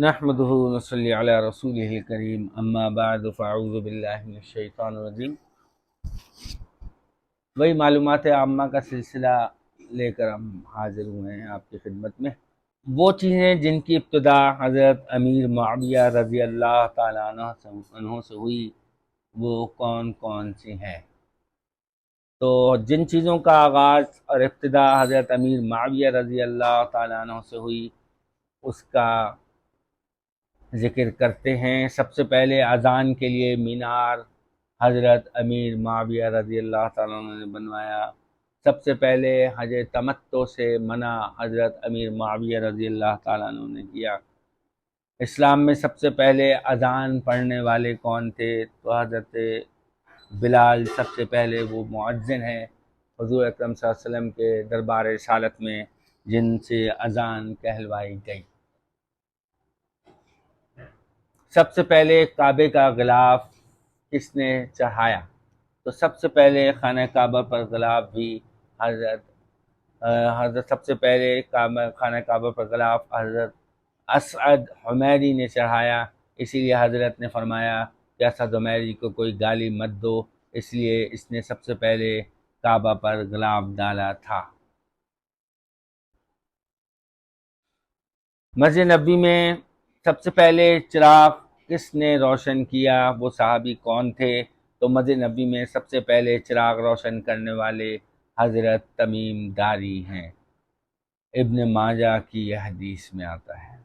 نحمدہ ونصلی علی رسولہ الکریم اما بعد فاعوذ باللہ من الشیطان الرجیم۔ وہی معلومات عامہ کا سلسلہ لے کر ہم حاضر ہوئے ہیں آپ کی خدمت میں۔ وہ چیزیں جن کی ابتدا حضرت امیر معاویہ رضی اللہ تعالیٰ عنہ سے ہوئی وہ کون کون سی ہیں؟ تو جن چیزوں کا آغاز اور ابتدا حضرت امیر معاویہ رضی اللہ تعالیٰ عنہ سے ہوئی اس کا ذکر کرتے ہیں۔ سب سے پہلے اذان کے لیے مینار حضرت امیر معاویہ رضی اللہ تعالیٰ عنہ نے بنوایا۔ سب سے پہلے حج تمتع سے منع حضرت امیر معاویہ رضی اللہ تعالیٰ عنہ نے کیا۔ اسلام میں سب سے پہلے اذان پڑھنے والے کون تھے؟ تو حضرت بلال سب سے پہلے وہ مؤذن ہیں حضور اکرم صلی اللہ علیہ وسلم کے دربار رسالت میں جن سے اذان کہلوائی گئی۔ سب سے پہلے کعبے کا غلاف کس نے چڑھایا؟ تو سب سے پہلے خانہ کعبہ پر غلاف بھی حضرت سب سے پہلے خانہ کعبہ پر غلاف حضرت اسعد حمیری نے چڑھایا۔ اسی لیے حضرت نے فرمایا کہ اسعد حمیری کو کوئی گالی مت دو، اس لیے اس نے سب سے پہلے کعبہ پر غلاف ڈالا تھا۔ مسجد نبی میں سب سے پہلے چراغ کس نے روشن کیا؟ وہ صحابی کون تھے؟ تو مسجد نبی میں سب سے پہلے چراغ روشن کرنے والے حضرت تمیم داری ہیں۔ ابن ماجہ کی یہ حدیث میں آتا ہے۔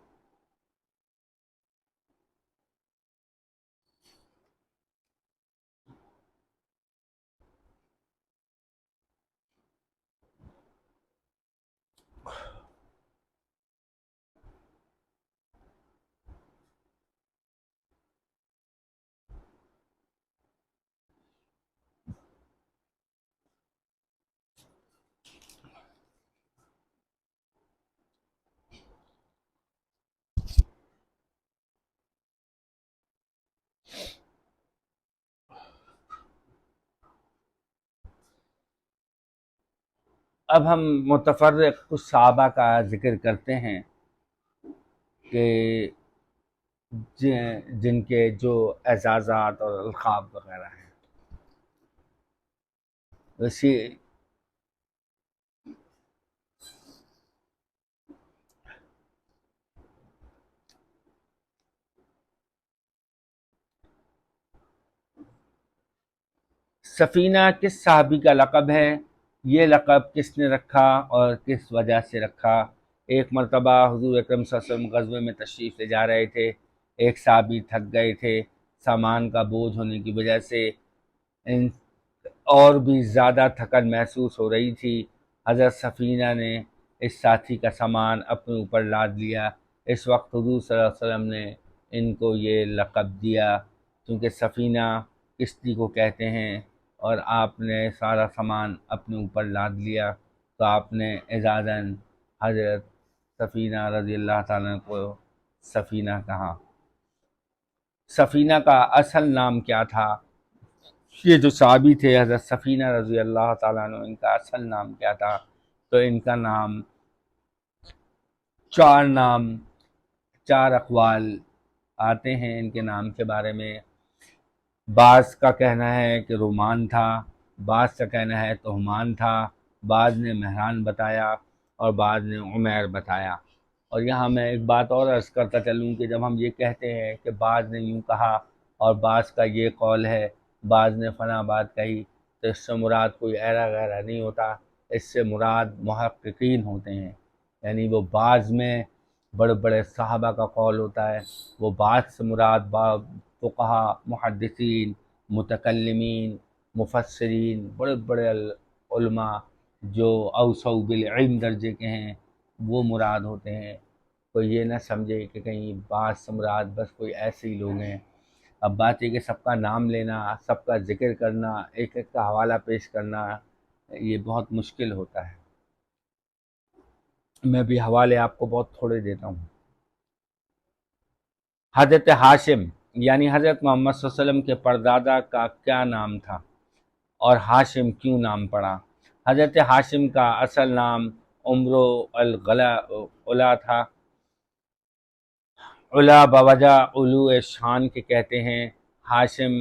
اب ہم متفرق کچھ صحابہ کا ذکر کرتے ہیں کہ جن کے جو اعزازات اور القاب وغیرہ ہیں۔ ویسے سفینہ کس صحابی کا لقب ہے؟ یہ لقب کس نے رکھا اور کس وجہ سے رکھا؟ ایک مرتبہ حضور اکرم صلی اللہ علیہ وسلم غزوے میں تشریف لے جا رہے تھے۔ ایک صحابی تھک گئے تھے، سامان کا بوجھ ہونے کی وجہ سے اور بھی زیادہ تھکن محسوس ہو رہی تھی۔ حضرت سفینہ نے اس ساتھی کا سامان اپنے اوپر لاد لیا۔ اس وقت حضور صلی اللہ علیہ وسلم نے ان کو یہ لقب دیا کیونکہ سفینہ کشتی کو کہتے ہیں اور آپ نے سارا سامان اپنے اوپر لاد لیا تو آپ نے اعزازاً حضرت سفینہ رضی اللہ تعالیٰ کو سفینہ کہا۔ سفینہ کا اصل نام کیا تھا؟ یہ جو صحابی تھے حضرت سفینہ رضی اللہ تعالیٰ عنہ، ان کا اصل نام کیا تھا؟ تو ان کا نام چار اقوال آتے ہیں ان کے نام کے بارے میں۔ بعض کا کہنا ہے کہ رومان تھا، بعض کا کہنا ہے تہمان تھا، بعض نے مہران بتایا اور بعض نے عمیر بتایا۔ اور یہاں میں ایک بات اور عرض کرتا چلوں کہ جب ہم یہ کہتے ہیں کہ بعض نے یوں کہا اور بعض کا یہ قول ہے، بعض نے فلاں بات کہی، تو اس سے مراد کوئی ایرا غیرہ نہیں ہوتا، اس سے مراد محققین ہوتے ہیں، یعنی وہ بعض میں بڑے بڑے صحابہ کا قول ہوتا ہے، وہ بعض سے مراد فقہا، محدثین، متکلمین، مفسرین، بڑے بڑے علماء جو اوسع بالعلم درجے کے ہیں وہ مراد ہوتے ہیں۔ کوئی یہ نہ سمجھے کہ کہیں بعض سے مراد بس کوئی ایسے ہی لوگ ہیں۔ اب بات یہ کہ سب کا نام لینا، سب کا ذکر کرنا، ایک ایک کا حوالہ پیش کرنا، یہ بہت مشکل ہوتا ہے۔ میں بھی حوالے آپ کو بہت تھوڑے دیتا ہوں۔ حضرت ہاشم یعنی حضرت محمد صلی اللہ علیہ وسلم کے پردادا کا کیا نام تھا اور ہاشم کیوں نام پڑا؟ حضرت ہاشم کا اصل نام عمرو الغلا تھا۔ علا بوجہ علو شان کے کہتے ہیں۔ ہاشم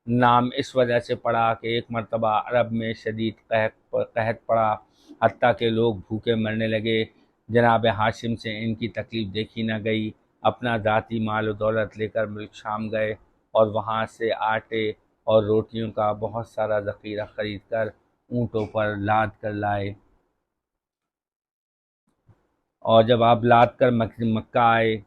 نام اس وجہ سے پڑا کہ ایک مرتبہ عرب میں شدید قحط پڑا، حتیٰ کہ لوگ بھوکے مرنے لگے۔ جناب ہاشم سے ان کی تکلیف دیکھی نہ گئی، اپنا ذاتی مال و دولت لے کر ملک شام گئے اور وہاں سے آٹے اور روٹیوں کا بہت سارا ذخیرہ خرید کر اونٹوں پر لاد کر لائے، اور جب آپ لاد کر مکہ آئے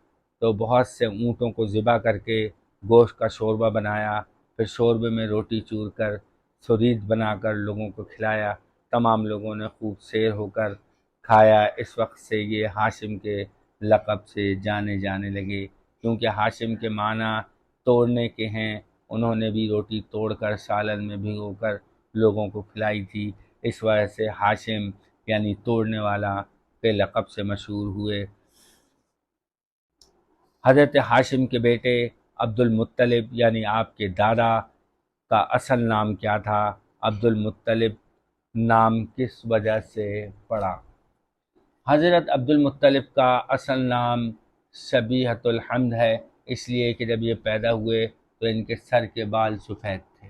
تو بہت سے اونٹوں کو ذبح کر کے گوشت کا شوربہ بنایا، پھر شوربے میں روٹی چور کر سرید بنا کر لوگوں کو کھلایا۔ تمام لوگوں نے خوب سیر ہو کر کھایا۔ اس وقت سے یہ ہاشم کے لقب سے جانے جانے لگے، کیونکہ ہاشم کے معنی توڑنے کے ہیں۔ انہوں نے بھی روٹی توڑ کر سالن میں بھگو کر لوگوں کو کھلائی تھی، اس وجہ سے ہاشم یعنی توڑنے والا کے لقب سے مشہور ہوئے۔ حضرت ہاشم کے بیٹے عبد المطلب یعنی آپ کے دادا کا اصل نام کیا تھا؟ عبد المطلب نام کس وجہ سے پڑا؟ حضرت عبد المطلب کا اصل نام شبیہۃ الحمد ہے، اس لیے کہ جب یہ پیدا ہوئے تو ان کے سر کے بال سفید تھے،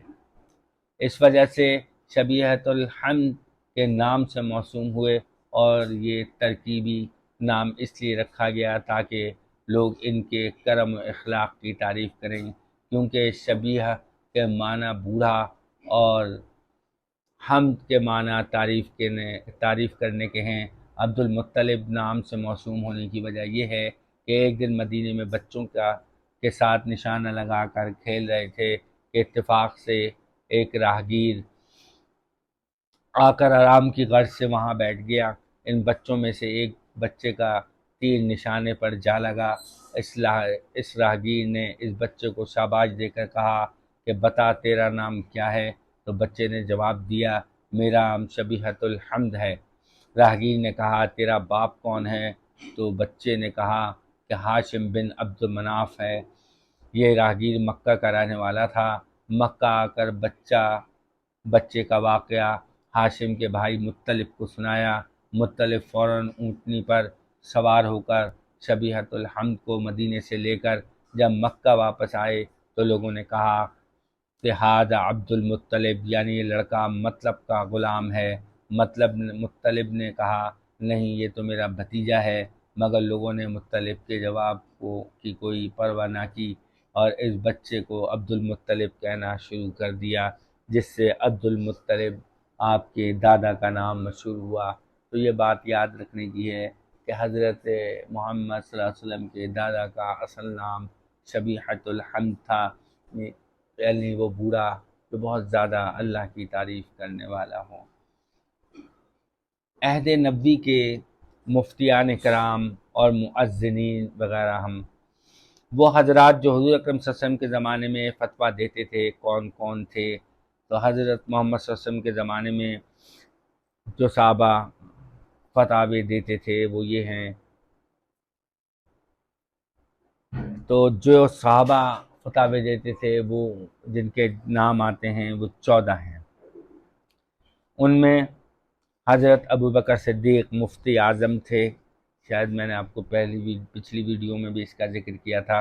اس وجہ سے شبیہۃ الحمد کے نام سے موسوم ہوئے، اور یہ ترکیبی نام اس لیے رکھا گیا تاکہ لوگ ان کے کرم و اخلاق کی تعریف کریں، کیونکہ شبیہ کے معنی بوڑھا اور حمد کے معنی تعریف کرنے کے ہیں۔ عبد المطلب نام سے موسوم ہونے کی وجہ یہ ہے کہ ایک دن مدینے میں بچوں کے ساتھ نشانہ لگا کر کھیل رہے تھے کہ اتفاق سے ایک راہگیر آ کر آرام کی غرض سے وہاں بیٹھ گیا۔ ان بچوں میں سے ایک بچے کا تیر نشانے پر جا لگا۔ اس راہگیر نے اس بچے کو شاباش دے کر کہا کہ بتا تیرا نام کیا ہے؟ تو بچے نے جواب دیا میرا نام شبیہۃ الحمد ہے۔ راہگیر نے کہا تیرا باپ کون ہے؟ تو بچے نے کہا کہ ہاشم بن عبد مناف ہے۔ یہ راہگیر مکہ کا رہنے والا تھا۔ مکہ آ کر بچے کا واقعہ ہاشم کے بھائی مطلب کو سنایا۔ مطلب فوراً اونٹنی پر سوار ہو کر شبیہۃ الحمد کو مدینے سے لے کر جب مکہ واپس آئے تو لوگوں نے کہا کہ ھذا عبد المطلب، یعنی یہ لڑکا مطلب کا غلام ہے۔ مطلب نے کہا نہیں، یہ تو میرا بھتیجا ہے، مگر لوگوں نے مطلب کے جواب کی کوئی پرواہ نہ کی اور اس بچے کو عبد المطلب کہنا شروع کر دیا، جس سے عبد المطلب آپ کے دادا کا نام مشہور ہوا۔ تو یہ بات یاد رکھنے کی ہے کہ حضرت محمد صلی اللہ علیہ وسلم کے دادا کا اصل نام شبیہۃ الحمد تھا، یعنی وہ بوڑھا جو بہت زیادہ اللہ کی تعریف کرنے والا ہو۔ عہد نبوی کے مفتیان کرام اور مؤذنین وغیرہ وہ حضرات جو حضور اکرم صلی اللہ علیہ وسلم کے زمانے میں فتویٰ دیتے تھے کون کون تھے؟ تو حضرت محمد صلی اللہ علیہ وسلم کے زمانے میں جو صحابہ فتوے دیتے تھے وہ یہ ہیں۔ تو جو صحابہ فتوے دیتے تھے وہ جن کے نام آتے ہیں وہ 14 ہیں۔ ان میں حضرت ابوبکر صدیق مفتی اعظم تھے، شاید میں نے آپ کو پچھلی ویڈیو میں بھی اس کا ذکر کیا تھا۔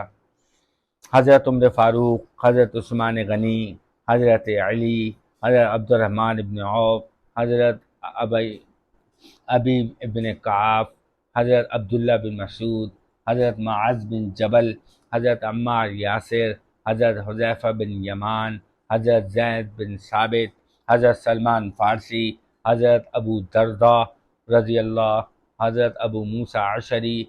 حضرت عمر فاروق، حضرت عثمان غنی، حضرت علی، حضرت عبد الرحمن ابن عوف، حضرت ابی ابن کعب، حضرت عبداللہ بن مسعود، حضرت معاذ بن جبل، حضرت عمار یاسر، حضرت حذیفہ بن یمان، حضرت زید بن ثابت، حضرت سلمان فارسی، حضرت ابو درداء رضی اللہ، حضرت ابو موسیٰ عشری،